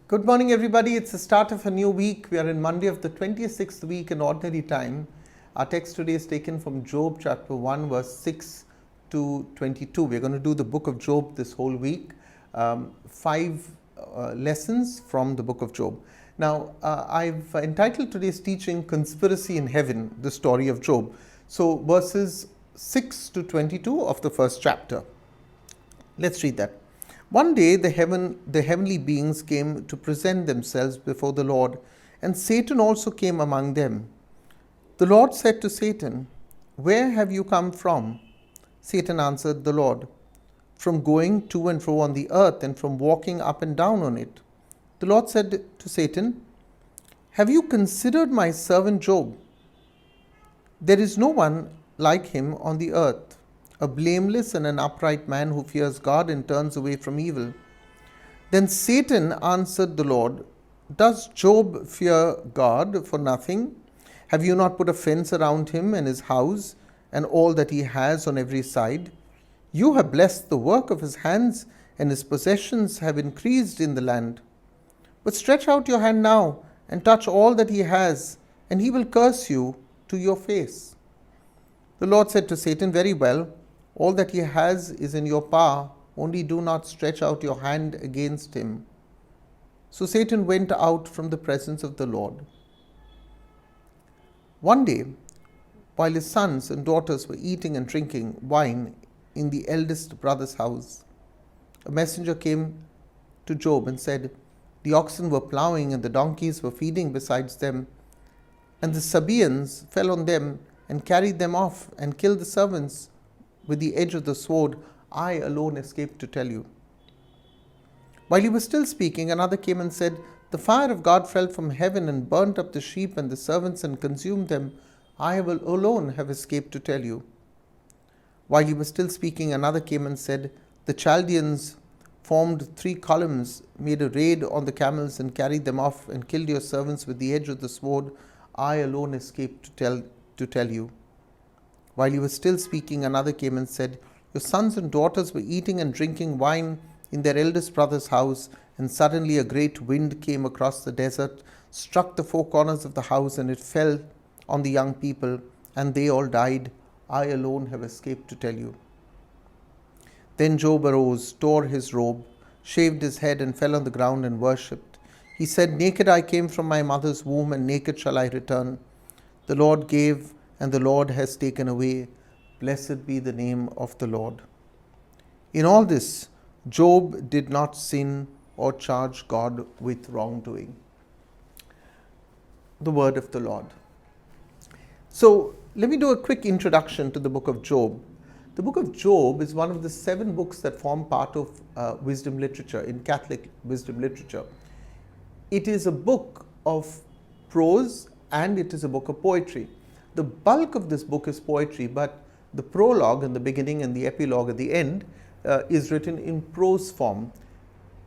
Good morning, everybody. It's the start of a new week. We are in Monday of the 26th week in Ordinary Time. Our text today is taken from Job chapter 1, verse 6 to 22. We're going to do the book of Job this whole week. Five lessons from the book of Job. Now, I've entitled today's teaching Conspiracy in Heaven, the story of Job. So, verses 6 to 22 of the first chapter. Let's read that. One day the heavenly beings came to present themselves before the Lord, and Satan also came among them. The Lord said to Satan, "Where have you come from?" Satan answered the Lord, "From going to and fro on the earth, and from walking up and down on it." The Lord said to Satan, "Have you considered my servant Job? There is no one like him on the earth, a blameless and an upright man who fears God and turns away from evil." Then Satan answered the Lord, "Does Job fear God for nothing? Have you not put a fence around him and his house and all that he has on every side? You have blessed the work of his hands, and his possessions have increased in the land. But stretch out your hand now and touch all that he has, and he will curse you to your face." The Lord said to Satan, "Very well. All that he has is in your power, only do not stretch out your hand against him." So Satan went out from the presence of the Lord. One day, while his sons and daughters were eating and drinking wine in the eldest brother's house, a messenger came to Job and said, "The oxen were plowing and the donkeys were feeding besides them, and the Sabaeans fell on them and carried them off and killed the servants with the edge of the sword. I alone escaped to tell you." While he was still speaking, another came and said, "The fire of God fell from heaven and burnt up the sheep and the servants and consumed them. I alone have escaped to tell you." While he was still speaking, another came and said, "The Chaldeans formed 3 columns, made a raid on the camels and carried them off and killed your servants with the edge of the sword. I alone escaped to tell you." While he was still speaking, another came and said, "Your sons and daughters were eating and drinking wine in their eldest brother's house, and suddenly a great wind came across the desert, struck the 4 corners of the house, and it fell on the young people, and they all died. I alone have escaped to tell you." Then Job arose, tore his robe, shaved his head, and fell on the ground and worshipped. He said, "Naked I came from my mother's womb, and naked shall I return. The Lord gave, and the Lord has taken away. Blessed be the name of the Lord." In all this, Job did not sin or charge God with wrongdoing. The word of the Lord. So, let me do a quick introduction to the book of Job. The book of Job is one of the 7 books that form part of wisdom literature, in Catholic wisdom literature. It is a book of prose and it is a book of poetry. The bulk of this book is poetry, but the prologue in the beginning and the epilogue at the end is written in prose form.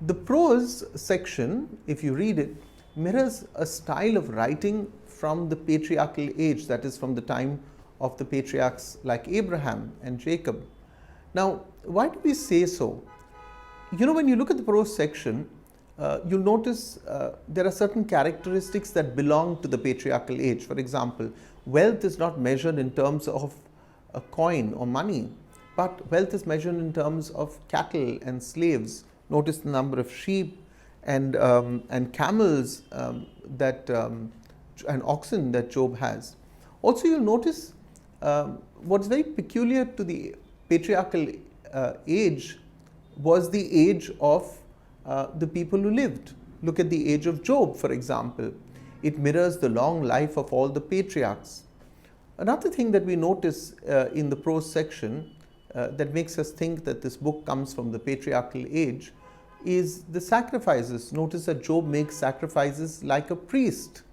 The prose section, if you read it, mirrors a style of writing from the patriarchal age, that is from the time of the patriarchs like Abraham and Jacob. Now, why do we say so? When you look at the prose section, you'll notice there are certain characteristics that belong to the patriarchal age. For example, wealth is not measured in terms of a coin or money, but wealth is measured in terms of cattle and slaves. Notice the number of sheep and camels and oxen that Job has. Also, you'll notice what's very peculiar to the patriarchal age was the age of the people who lived. Look at the age of Job, for example. It mirrors the long life of all the patriarchs. Another thing that we notice in the prose section that makes us think that this book comes from the patriarchal age is the sacrifices. Notice that Job makes sacrifices like a priest,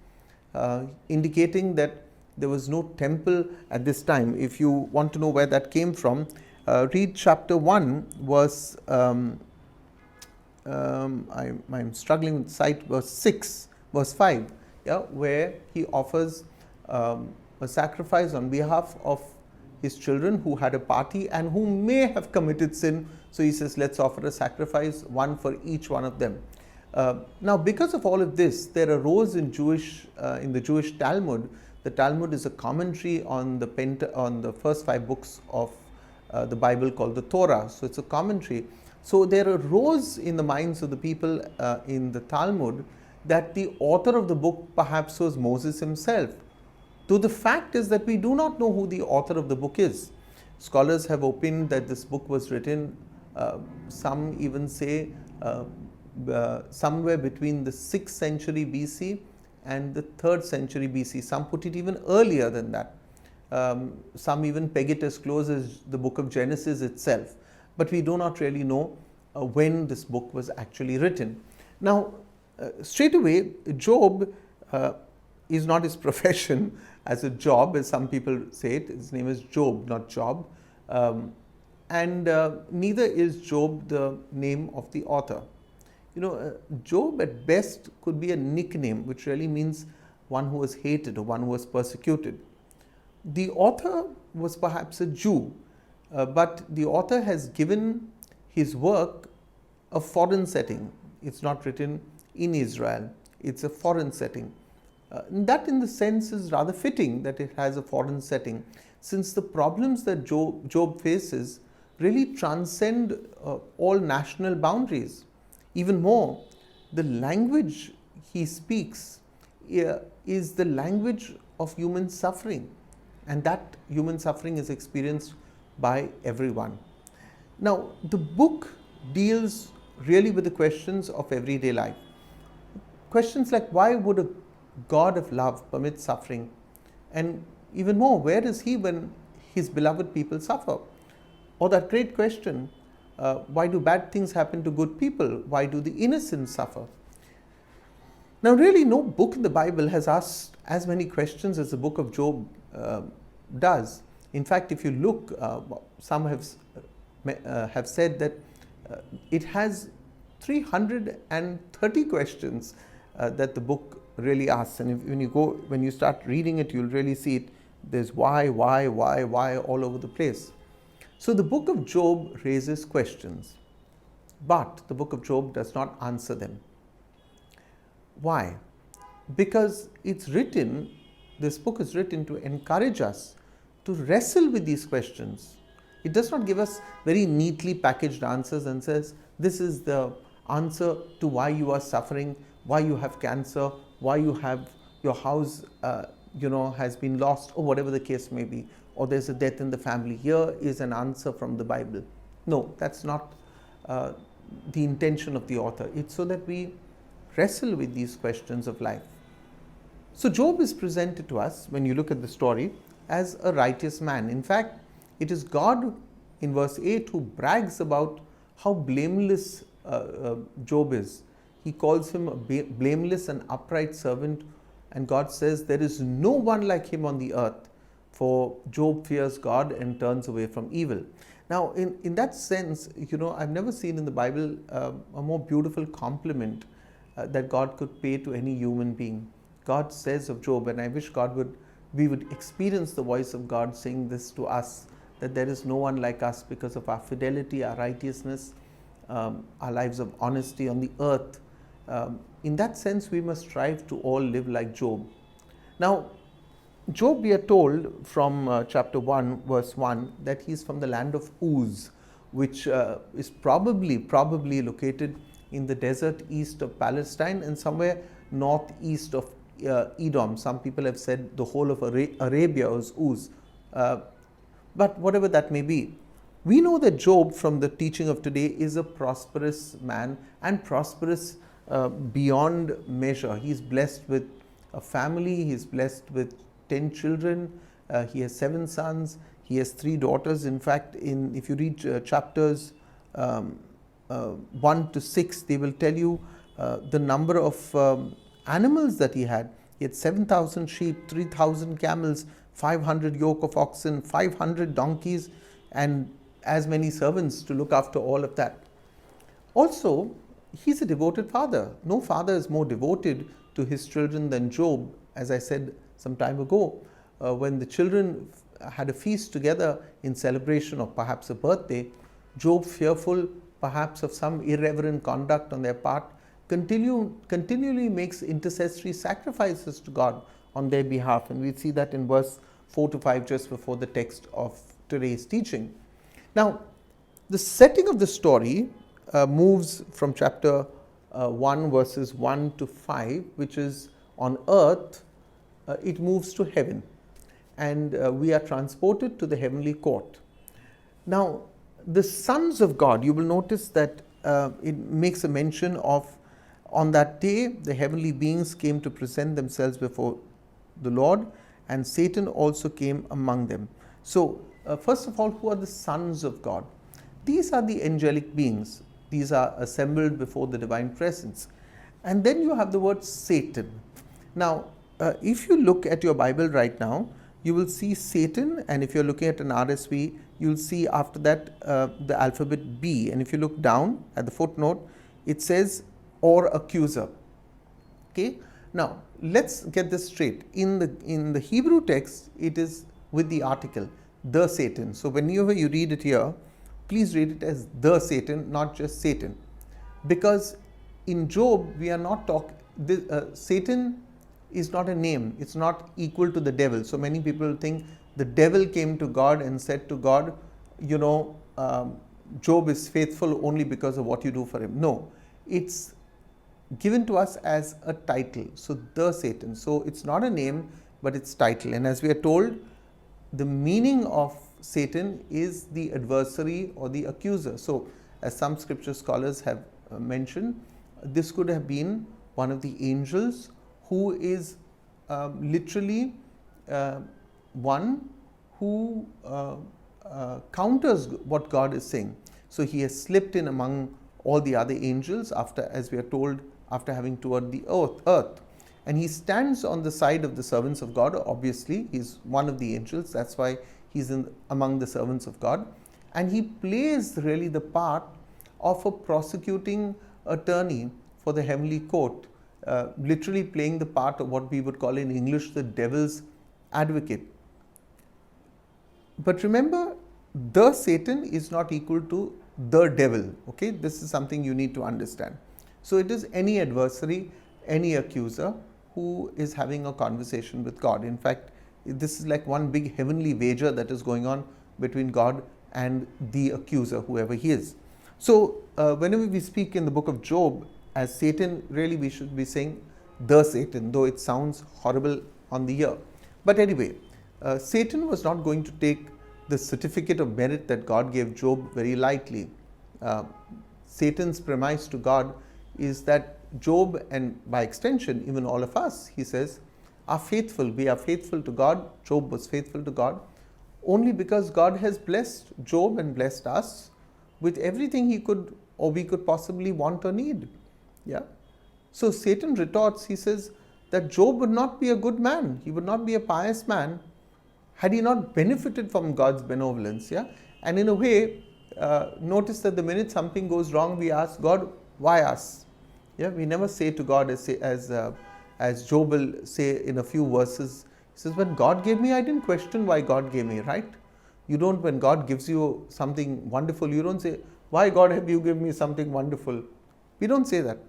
indicating that there was no temple at this time. If you want to know where that came from, read chapter 1, verse I'm struggling with cite verse 6, verse 5, where he offers a sacrifice on behalf of his children who had a party and who may have committed sin. So he says, let's offer a sacrifice, one for each one of them. Now, because of all of this, there arose in the Jewish Talmud. The Talmud is a commentary on the first 5 books of the Bible called the Torah. So it's a commentary. So there arose in the minds of the people in the Talmud that the author of the book perhaps was Moses himself. Though the fact is that we do not know who the author of the book is. Scholars have opined that this book was written, some even say, somewhere between the 6th century BC and the 3rd century BC. Some put it even earlier than that. Some even peg it as close as the book of Genesis itself. But we do not really know when this book was actually written. Now, straight away, Job is not his profession as a job, as some people say it. His name is Job, not Job. And neither is Job the name of the author. Job at best could be a nickname, which really means one who was hated or one who was persecuted. The author was perhaps a Jew, but the author has given his work a foreign setting. It's not written in Israel, it's a foreign setting. That in the sense is rather fitting that it has a foreign setting, since the problems that Job faces really transcend all national boundaries. Even more, the language he speaks is the language of human suffering, and that human suffering is experienced by everyone. Now, the book deals really with the questions of everyday life. Questions like, why would a God of love permit suffering? And even more, where is he when his beloved people suffer? Or that great question, why do bad things happen to good people? Why do the innocent suffer? Now, really, no book in the Bible has asked as many questions as the book of Job does. In fact, if you look, some have said that it has 330 questions that the book really asks. And when you start reading it, you'll really see it. There's why all over the place. So the book of Job raises questions, but the book of Job does not answer them. Why? Because this book is written to encourage us to wrestle with these questions. It does not give us very neatly packaged answers and says, this is the answer to why you are suffering, why you have cancer, why you have your house has been lost, or whatever the case may be, or there's a death in the family. Here is an answer from the Bible. No, that's not the intention of the author. It's so that we wrestle with these questions of life. So Job is presented to us, when you look at the story, as a righteous man. In fact, it is God in verse 8 who brags about how blameless Job is. He calls him a blameless and upright servant, and God says there is no one like him on the earth, for Job fears God and turns away from evil. Now, in that sense, I've never seen in the Bible a more beautiful compliment that God could pay to any human being. God says of Job, and I wish we would experience the voice of God saying this to us, that there is no one like us because of our fidelity, our righteousness, our lives of honesty on the earth. In that sense, we must strive to all live like Job. Now, Job, we are told from chapter 1, verse 1, that he is from the land of Uz, which is probably located in the desert east of Palestine and somewhere northeast of Edom. Some people have said the whole of Arabia was Uz. But whatever that may be, we know that Job, from the teaching of today, is a prosperous man, and prosperous beyond measure. He's blessed with a family, he's blessed with 10 children, he has 7 sons, he has 3 daughters. In fact, if you read chapters 1 to 6, they will tell you the number of animals that he had. He had 7,000 sheep, 3,000 camels, 500 yoke of oxen, 500 donkeys, and as many servants to look after all of that. Also, he's a devoted father. No father is more devoted to his children than Job. As I said some time ago, when the children had a feast together in celebration of perhaps a birthday, Job, fearful perhaps of some irreverent conduct on their part, continually makes intercessory sacrifices to God on their behalf. And we see that in verse 4 to 5, just before the text of today's teaching. Now, the setting of the story moves from chapter 1, verses 1 to 5, which is on earth. It moves to heaven, and we are transported to the heavenly court. Now, the sons of God, you will notice that it makes a mention of, on that day, the heavenly beings came to present themselves before the Lord, and Satan also came among them. So, first of all, who are the sons of God? These are the angelic beings. These are assembled before the divine presence. And then you have the word Satan. Now, if you look at your Bible right now, you will see Satan, and if you're looking at an RSV, you'll see after that the alphabet B. And if you look down at the footnote, it says, or accuser. Okay. Now, let's get this straight. In the Hebrew text, it is with the article, the Satan. So, whenever you read it here, please read it as the Satan, not just Satan. Because in Job, we are not talking, Satan is not a name, it's not equal to the devil. So many people think the devil came to God and said to God, Job is faithful only because of what you do for him. No, it's given to us as a title. So the Satan. So it's not a name, but it's title. And as we are told, the meaning of Satan is the adversary or the accuser. So as some scripture scholars have mentioned, this could have been one of the angels who is literally one who counters what God is saying. So he has slipped in among all the other angels after, as we are told, after having toured the earth. And he stands on the side of the servants of God. Obviously, he's one of the angels. That's why he's among the servants of God. And he plays really the part of a prosecuting attorney for the heavenly court, literally playing the part of what we would call in English the devil's advocate. But remember, the Satan is not equal to the devil. Okay, this is something you need to understand. So it is any adversary, any accuser who is having a conversation with God. In fact, this is like one big heavenly wager that is going on between God and the accuser, whoever he is. So whenever we speak in the book of Job as Satan, really we should be saying the Satan, though it sounds horrible on the ear. But anyway, Satan was not going to take the certificate of merit that God gave Job very lightly. Satan's premise to God is that Job, and by extension even all of us, he says, are faithful. We are faithful to God. Job was faithful to God only because God has blessed Job and blessed us with everything he could or we could possibly want or need. Yeah. So Satan retorts, he says that Job would not be a good man. He would not be a pious man had he not benefited from God's benevolence. Yeah. And in a way, notice that the minute something goes wrong, we ask God, why us? Yeah. We never say to God as Job will say in a few verses, he says, when God gave me, I didn't question why God gave me, right? You don't, when God gives you something wonderful, you don't say, why God have you given me something wonderful? We don't say that.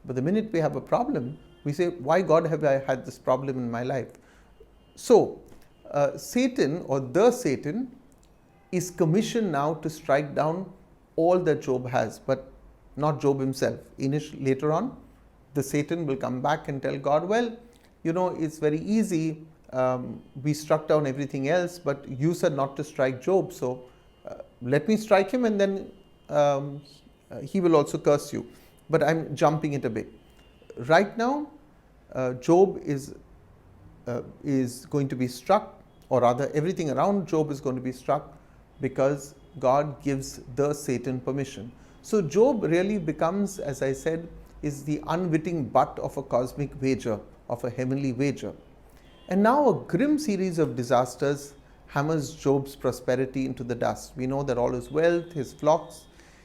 But the minute we have a problem, we say, why God have I had this problem in my life? So, Satan or the Satan is commissioned now to strike down all that Job has, but not Job himself. Later on, the Satan will come back and tell God, well, it's very easy. We struck down everything else, but you said not to strike Job. So let me strike him, and then he will also curse you. But I'm jumping it a bit. Right now, Job is going to be struck, or rather everything around Job is going to be struck because God gives the Satan permission. So Job really becomes, as I said, is the unwitting butt of a cosmic wager, of a heavenly wager. And now a grim series of disasters hammers Job's prosperity into the dust. We know that all his wealth, his flocks,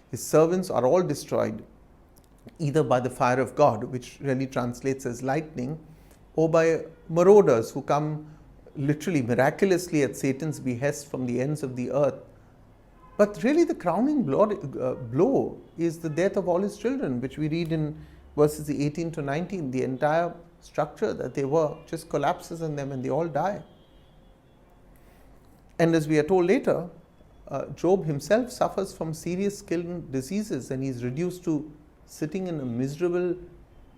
his servants are all destroyed, either by the fire of God, which really translates as lightning, or by marauders who come literally miraculously at Satan's behest from the ends of the earth. But really the crowning blow is the death of all his children, which we read in verses 18 to 19, the entire structure that they were just collapses on them and they all die. And as we are told later, Job himself suffers from serious skin diseases and he's reduced to sitting in a miserable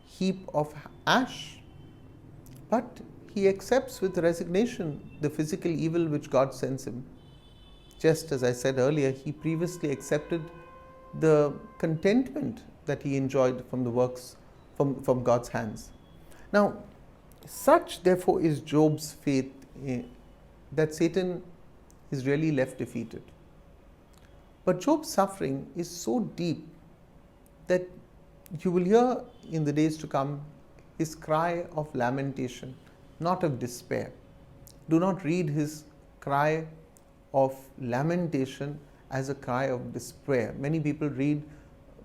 heap of ash. But he accepts with resignation the physical evil which God sends him. Just as I said earlier, he previously accepted the contentment that he enjoyed from the works from God's hands. Now, such therefore is Job's faith that Satan is really left defeated. But Job's suffering is so deep that you will hear in the days to come his cry of lamentation, not of despair. Do not read his cry of lamentation as a cry of despair. Many people read,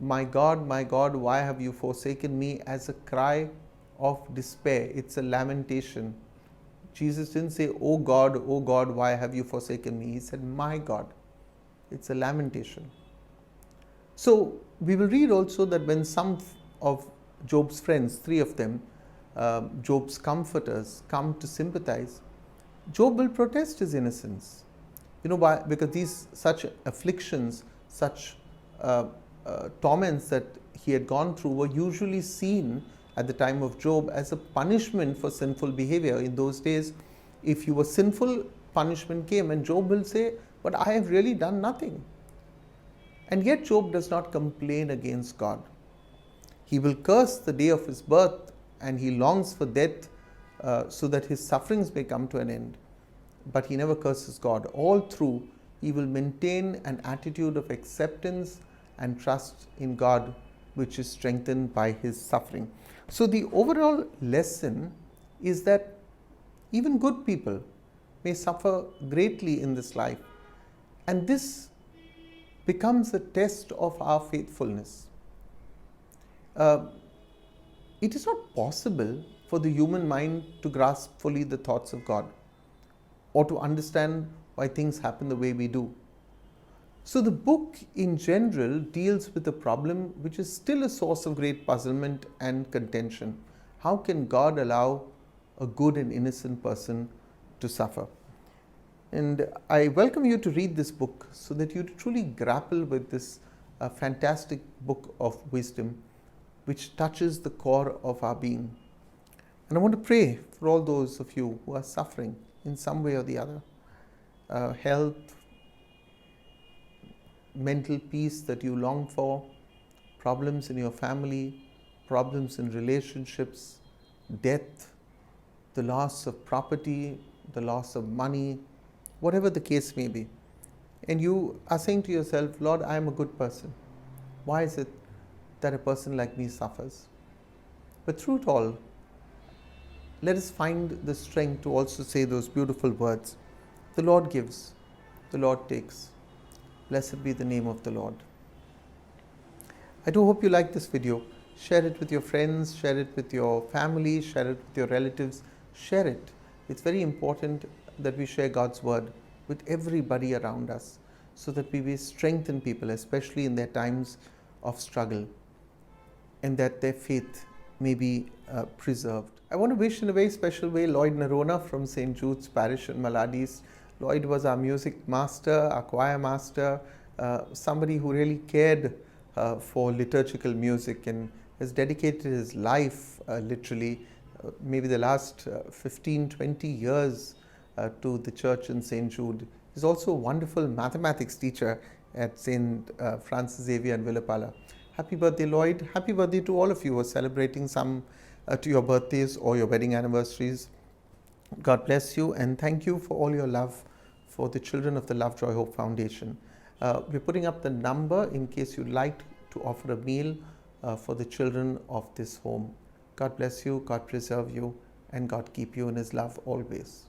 my God, why have you forsaken me?" as a cry of despair. It's a lamentation. Jesus didn't say, oh God, why have you forsaken me?" He said, "My God." It's a lamentation. So we will read also that when some of Job's friends, 3 of them, Job's comforters, come to sympathize, Job will protest his innocence. You know why? Because these such afflictions, such torments that he had gone through were usually seen at the time of Job as a punishment for sinful behavior. In those days, if you were sinful, punishment came, and Job will say, "But I have really done nothing." And yet Job does not complain against God. He will curse the day of his birth and he longs for death so that his sufferings may come to an end. But he never curses God. All through, he will maintain an attitude of acceptance and trust in God, which is strengthened by his suffering. So the overall lesson is that even good people may suffer greatly in this life, and this becomes a test of our faithfulness. It is not possible for the human mind to grasp fully the thoughts of God or to understand why things happen the way we do. So the book in general deals with a problem which is still a source of great puzzlement and contention. How can God allow a good and innocent person to suffer? And I welcome you to read this book so that you truly grapple with this fantastic book of wisdom which touches the core of our being. And I want to pray for all those of you who are suffering in some way or the other. Health, mental peace that you long for, problems in your family, problems in relationships, death, the loss of property, the loss of money, whatever the case may be. And you are saying to yourself, "Lord, I am a good person. Why is it that a person like me suffers?" But through it all, let us find the strength to also say those beautiful words. The Lord gives, the Lord takes. Blessed be the name of the Lord. I do hope you like this video. Share it with your friends, share it with your family, share it with your relatives. Share it. It's very important that we share God's word with everybody around us so that we may strengthen people, especially in their times of struggle, and that their faith may be preserved. I want to wish in a very special way Lloyd Narona from St. Jude's Parish in Maladies. Lloyd was our music master, our choir master, somebody who really cared for liturgical music and has dedicated his life literally maybe the last 15-20 years to the church in St. Jude. He's also a wonderful mathematics teacher at St. Francis Xavier in Villapala. Happy birthday, Lloyd. Happy birthday to all of you who are celebrating some to your birthdays or your wedding anniversaries. God bless you, and thank you for all your love for the children of the Love, Joy, Hope Foundation. We're putting up the number in case you'd like to offer a meal for the children of this home. God bless you, God preserve you, and God keep you in His love always.